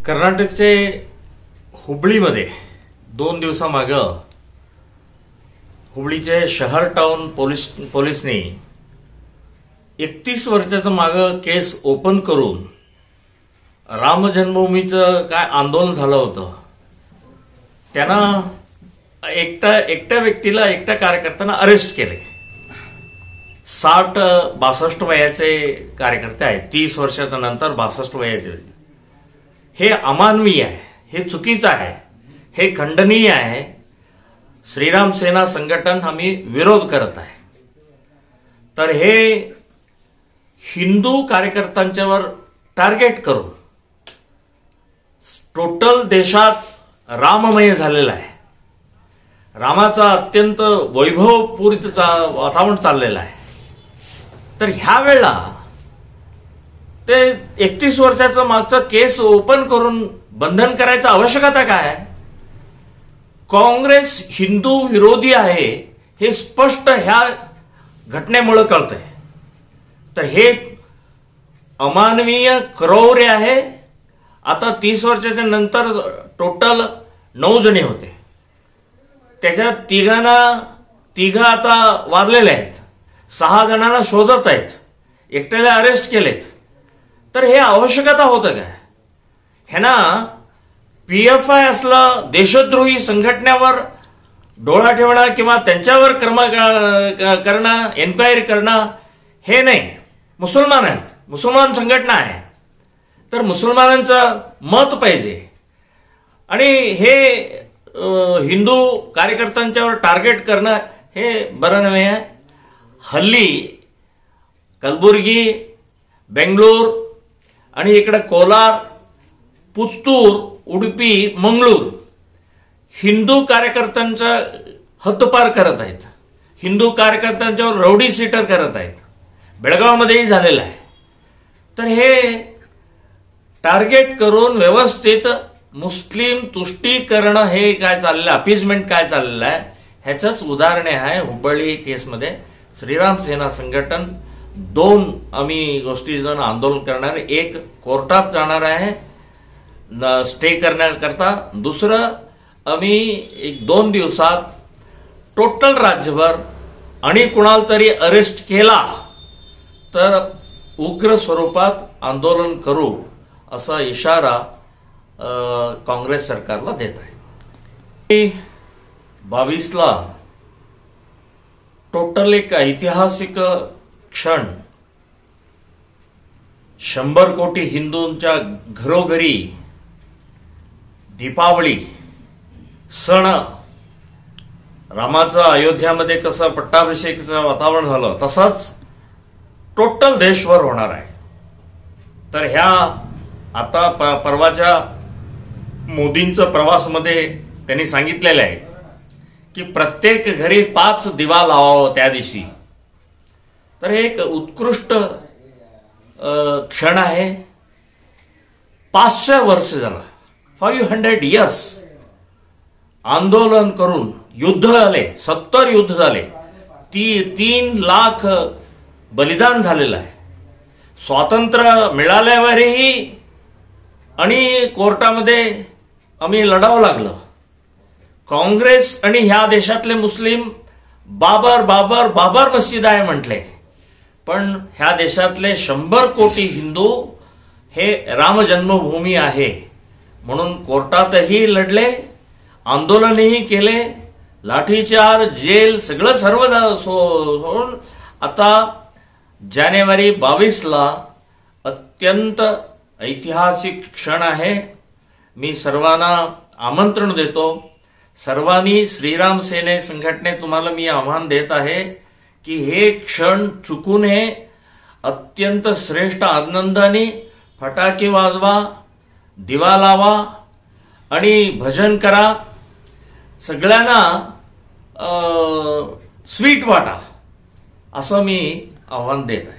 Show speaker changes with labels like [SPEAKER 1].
[SPEAKER 1] कर्नाटकचे हुबळीमध्ये 2 दिवसामागं हुबळीचे शहर टाउन पोलिसने 31 वर्षाचं मागं केस ओपन करून राम जन्मभूमीचं काय आंदोलन झालं होतं त्यांना एकट्या व्यक्तीला एकट्या कार्यकर्त्यांना अरेस्ट केले. 60-62 वयाचे कार्यकर्ते आहेत. 30 वर्षाच्या नंतर 62 वयाचे. हे अमानवीय आहे, हे चुकीचं आहे, हे खंडनीय आहे. श्रीराम सेना संघटन आम्ही विरोध करत आहे. तर हे हिंदू कार्यकर्त्यांच्यावर टार्गेट करून टोटल देशात राममय झालेला आहे. रामाचा अत्यंत वैभवपूरित वातावरण चाललेलं आहे. तर ह्या वेळेला ते 31 वर्षाचं मागचं केस ओपन करून बंधन करायची आवश्यकता काय? काँग्रेस हिंदू विरोधी आहे हे स्पष्ट ह्या घटनेमुळे कळतंय. तर हे अमानवीय क्रौर्य आहे. आता 30 वर्षाच्या नंतर टोटल 9 जणी होते. त्याच्यात तिघं आता वारलेले आहेत. 6 जणांना शोधत आहेत. एकट्याला अरेस्ट केलेत. तर हे आवश्यकता होतं काय? ह्यांना PFI असलं देशद्रोही संघटनेवर डोळा ठेवणं किंवा त्यांच्यावर करणं, एन्क्वायरी करणं हे नाही. मुसलमान आहेत, मुसलमान संघटना आहे. तर मुसलमानांचं मत पाहिजे. आणि हे हिंदू कार्यकर्त्यांच्यावर टार्गेट करणं हे बरं नव्हे आहे. हल्ली कलबुर्गी, बेंगळूर आणि इकडे कोलार, पुत्तूर, उडुपी, मंगळूर हिंदू कार्यकर्त्यांचा हद्दपार करत आहेत. हिंदू कार्यकर्त्यांच्यावर रौडी सीटर करत आहेत. बेळगावमध्येही झालेलं आहे. तर हे टार्गेट करून व्यवस्थित मुस्लिम तुष्टीकरण हे काय चाललेलं, अपीजमेंट काय चाललेलं आहे ह्याचंच उदाहरणे आहे. हुबळी केसमध्ये श्रीराम सेना संघटन 2 आम्ही गोष्टीचं आंदोलन करणार. एक कोर्टात जाणार आहे स्टे करण्याकरता. दुसरं आम्ही 1-2 दिवसात टोटल राज्यभर आणि कुणाला तरी अरेस्ट केला तर उग्र स्वरूपात आंदोलन करू असा इशारा काँग्रेस सरकारला देत आहे. 22ला टोटल एक ऐतिहासिक क्षण. 100 कोटी हिंदूंच्या घरोघरी दीपावली सण, रामाचं अयोध्यामध्ये कसं पट्टाभिषेकाचं वातावरण झालं तसंच टोटल देशभर होणार आहे. तर ह्या आता परवाच्या मोदींचं प्रवासमध्ये त्यांनी सांगितलेलं आहे की प्रत्येक घरी 5 दिवा लावावं त्या दिवशी. तर हे एक उत्कृष्ट क्षण आहे. 500 वर्ष झाला, 500 इयर्स आंदोलन करून युद्ध झाले, 70 युद्ध झाले, 3 लाख बलिदान झालेलं आहे. स्वातंत्र्य मिळाल्यावरही आणि कोर्टामध्ये आम्ही लढावं लागलं. काँग्रेस आणि ह्या देशातले मुस्लिम बाबर मस्जिद आहे म्हटले. पण ह्या देशातले 100 कोटी हिंदू हे राम जन्मभूमी आहे म्हणून कोर्टातही लढले, आंदोलनही केले, लाठीचार्ज, जेल सगळं सर्व सोडून आता जानेवारी 22ला अत्यंत ऐतिहासिक क्षण आहे. मी सर्वांना आमंत्रण देतो. सर्वांनी श्रीराम सेने संघटने तुम्हाला मी आव्हान देत आहे की हे क्षण चुकू नये. अत्यंत श्रेष्ठ आनंदाने फटाके वाजवा, दिवा लावा आणि भजन करा. सगळ्यांना स्वीट वाटा असं मी आव्हान देत आहे.